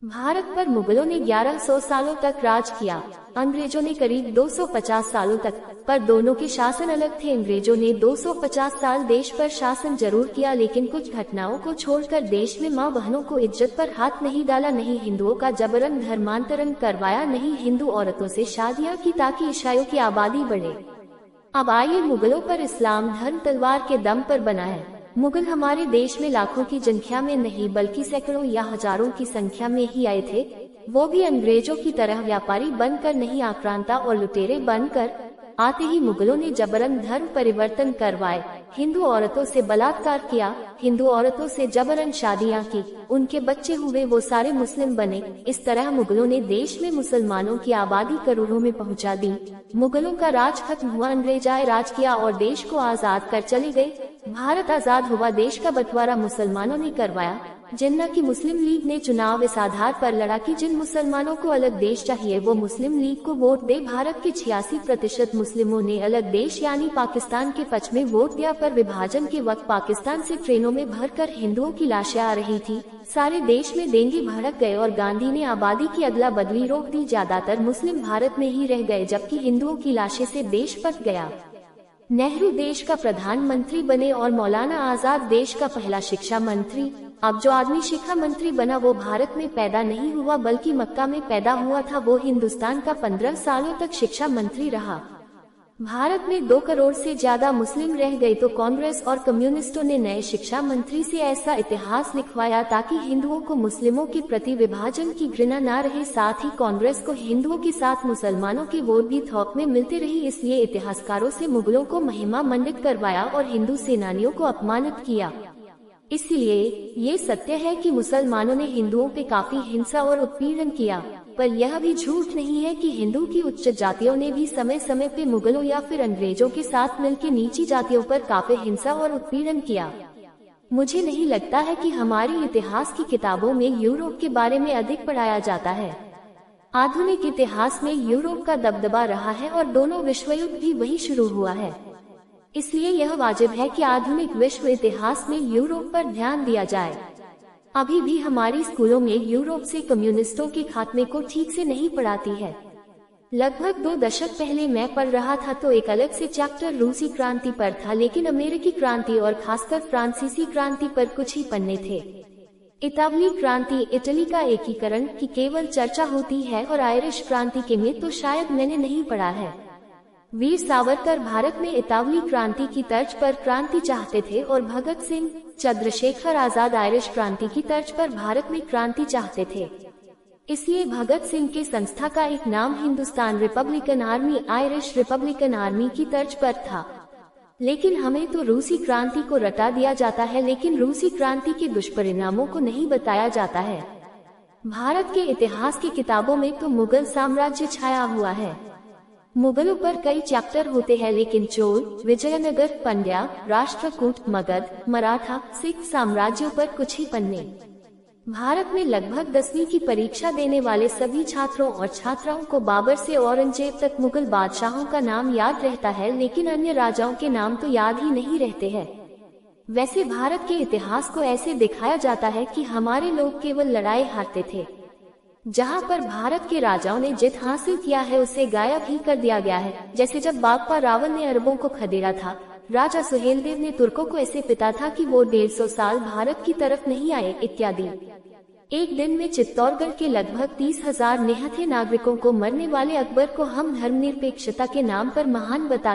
भारत पर मुगलों ने 1100 सालों तक राज किया। अंग्रेजों ने करीब 250 सालों तक, पर दोनों के शासन अलग थे। अंग्रेजों ने 250 साल देश पर शासन जरूर किया, लेकिन कुछ घटनाओं को छोड़कर देश में माँ बहनों को इज्जत पर हाथ नहीं डाला, नहीं हिंदुओं का जबरन धर्मांतरण करवाया, नहीं हिंदू औरतों से शादियां की ताकि ईसाइयों की आबादी बढ़े। अब आइए मुगलों पर इस्लाम धर्म तलवार के दम पर बना है। मुगल हमारे देश में लाखों की संख्या में नहीं बल्कि सैकड़ों या हजारों की संख्या में ही आए थे, वो भी अंग्रेजों की तरह व्यापारी बनकर नहीं, आक्रांता और लुटेरे बनकर। आते ही मुगलों ने जबरन धर्म परिवर्तन करवाए, हिंदू औरतों से बलात्कार किया, हिंदू औरतों से जबरन शादियां की, उनके बच्चे हुए वो सारे मुस्लिम बने। इस तरह मुगलों ने देश में मुसलमानों की आबादी करोड़ों में पहुंचा दी। मुगलों का राज खत्म हुआ, अंग्रेज आए, राज किया और देश को आजाद कर चले गए। भारत आजाद हुआ, देश का बंटवारा मुसलमानों ने करवाया। जिन्ना की मुस्लिम लीग ने चुनाव इस आधार पर लड़ा कि जिन मुसलमानों को अलग देश चाहिए वो मुस्लिम लीग को वोट दे। भारत के 86% मुस्लिमों ने अलग देश यानी पाकिस्तान के पक्ष में वोट दिया, पर विभाजन के वक्त पाकिस्तान से ट्रेनों में भरकर हिंदुओं की लाशें आ रही थी। सारे देश में डेंगू भड़क गए और गांधी ने आबादी की अदला बदली रोक दी। ज्यादातर मुस्लिम भारत में ही रह गए, जबकि हिंदुओं की लाशें से देश पट गया। नेहरू देश का प्रधानमंत्री बने और मौलाना आजाद देश का पहला शिक्षा मंत्री। अब जो आदमी शिक्षा मंत्री बना वो भारत में पैदा नहीं हुआ बल्कि मक्का में पैदा हुआ था। वो हिंदुस्तान का 15 सालों तक शिक्षा मंत्री रहा। भारत में 2 करोड़ से ज्यादा मुस्लिम रह गए तो कांग्रेस और कम्युनिस्टों ने नए शिक्षा मंत्री से ऐसा इतिहास लिखवाया ताकि हिंदुओं को मुस्लिमों के प्रति विभाजन की घृणा न रहे। साथ ही कांग्रेस को हिंदुओं के साथ मुसलमानों के वोट भी थोक में मिलते रहे। इसलिए इतिहासकारों से मुगलों को महिमा मंडित करवाया और हिंदू सेनानियों को अपमानित किया। इसलिए ये सत्य है कि मुसलमानों ने हिंदुओं पे काफी हिंसा और उत्पीड़न किया, पर यह भी झूठ नहीं है कि हिंदू की उच्च जातियों ने भी समय समय पे मुगलों या फिर अंग्रेजों के साथ मिलकर नीची जातियों पर काफी हिंसा और उत्पीड़न किया। मुझे नहीं लगता है कि हमारी इतिहास की किताबों में यूरोप के बारे में अधिक पढ़ाया जाता है। आधुनिक इतिहास में यूरोप का दबदबा रहा है और दोनों विश्व युद्ध भी वही शुरू हुआ है। इसलिए यह वाजिब है कि आधुनिक विश्व इतिहास में यूरोप पर ध्यान दिया जाए। अभी भी हमारी स्कूलों में यूरोप से कम्युनिस्टों के खात्मे को ठीक से नहीं पढ़ाती है। लगभग 2 दशक पहले मैं पढ़ रहा था तो एक अलग से चैप्टर रूसी क्रांति पर था, लेकिन अमेरिकी क्रांति और खासकर फ्रांसीसी क्रांति पर कुछ ही पन्ने थे। इतालवी क्रांति, इटली का एकीकरण की केवल चर्चा होती है और आयरिश क्रांति के में तो शायद मैंने नहीं पढ़ा है। वीर सावरकर भारत में इतालवी क्रांति की तर्ज पर क्रांति चाहते थे और भगत सिंह, चंद्रशेखर आजाद आयरिश क्रांति की तर्ज पर भारत में क्रांति चाहते थे। इसलिए भगत सिंह के संस्था का एक नाम Hindustan Republican army, Irish Republican army की तर्ज पर था। लेकिन हमें तो रूसी क्रांति को रटा दिया जाता है, लेकिन रूसी क्रांति के दुष्परिणामों को नहीं बताया जाता है। भारत के इतिहास की किताबों में तो मुगल साम्राज्य छाया हुआ है। मुगलों पर कई चैप्टर होते हैं, लेकिन चोल, विजयनगर, पंड्या, राष्ट्रकूट, मगध, मराठा, सिख साम्राज्यों पर कुछ ही पन्ने। भारत में लगभग 10वीं की परीक्षा देने वाले सभी छात्रों और छात्राओं को बाबर से औरंगजेब तक मुगल बादशाहों का नाम याद रहता है, लेकिन अन्य राजाओं के नाम तो याद ही नहीं रहते हैं। वैसे भारत के इतिहास को ऐसे दिखाया जाता है कि हमारे लोग केवल लड़ाई हारते थे। जहाँ पर भारत के राजाओं ने जीत हासिल किया है उसे गायब ही कर दिया गया है। जैसे जब बागपा रावण ने अरबों को खदेड़ा था, राजा सुहेलदेव ने तुर्कों को ऐसे पिटा था कि वो 150 साल भारत की तरफ नहीं आए, इत्यादि। एक दिन में चित्तौड़गढ़ के लगभग 30,000 निहत्थे नागरिकों को मरने वाले अकबर को हम धर्मनिरपेक्षता के नाम पर महान बता